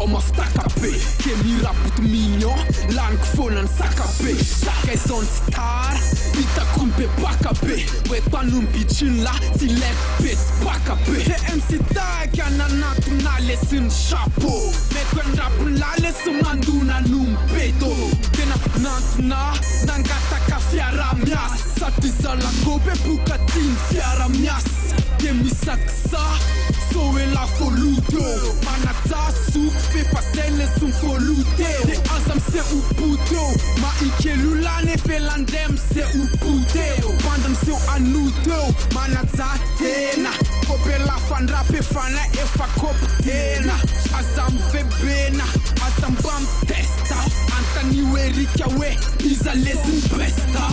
mafitaka be Kemi raput mignon Laniko foana ny saka be Sakaizao ny star Hitako ny bebaka be Oetano ny bitriny la Tsy leko be tsy baka be Te MC Taky ananato na lesy ny chapeau Meko ny rapiny la lesy mandona no mbeto Tena nantona nangataka fiara miasa Sady zalagobe boka tiny fiara miasa Dia misaksa so e la foluto Manatsa suku fefa sele sun folute De azam se uputo Ma ikelulane felandem se upute Bandam se anuto Manatsa tena Kope la fanrape fana efa koptena Azam febena Azam bam testa Antani werika we Iza lesin besta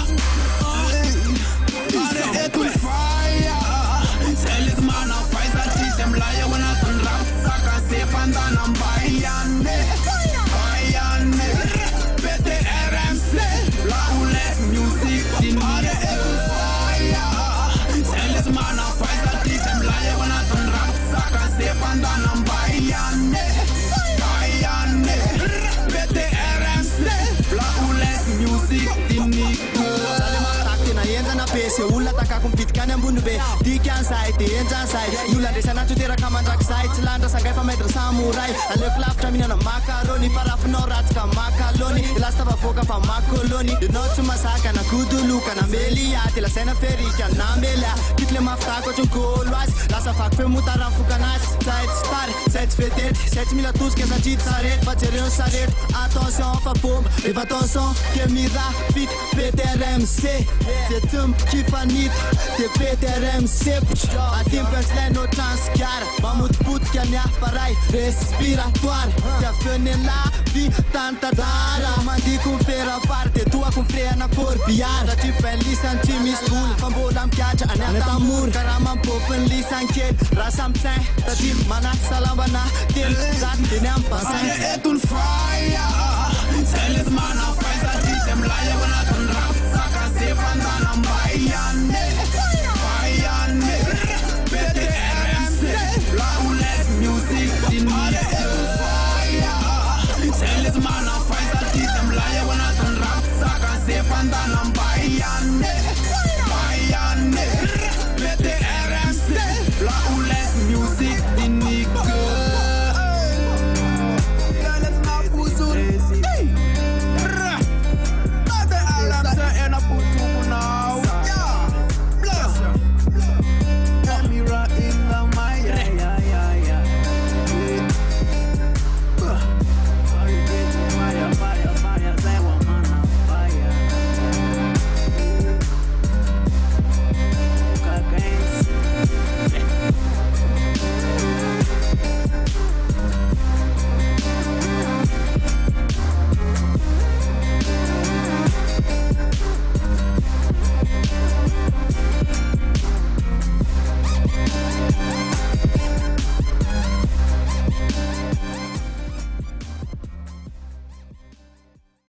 Are etul fire Seles mana faz artisem laia wana tan rap saka se pandana bayane bayane BTRMC la ules music din are fire Seles mana faz artisem laia wana tan rap saka se pandana bayane bayane BTRMC la ules music din Enjana be se olona takako mipitikany ambony be dikan'izay de enjan'izay ny olona andresana toteraka mandrakizay tsy landra sangay fa maître samoray aleko lavitra mihinana makarony farafinao ratsika makalony ilasta vavoaka fa makolony ianao tsy mazaka na godoloka na mely aty lasaina ferika na mely a kitile mafitako ohatry ny golo azy lasa vaky fe motara mifokanazy zay tsy tary zay tsy vedety zay tsy mila tosika satria tsy sarety fa jereo ny sarety attention fa bomba rehefa attention ke mira vita BTRMC Tum kifanita de BTRMC Atimpensle no transkara Mamutputka nya parai respiratoire Tia fene la vi tanta dara Mandi kun flera parte Tua kun frena korbiara Tipen lisan timis full Fambola mkiacha aneta mur Karaman popen lisan kel Rasam tsen Tatim mana salambana Til zat dinem pasen Are etul fire Seles mana faiz artisem laia wana tan rap saka se pandana bayane bayane BTRMC la ules music din are fire Seles mana faiz artisem laia wana tan rap saka se pandana bayane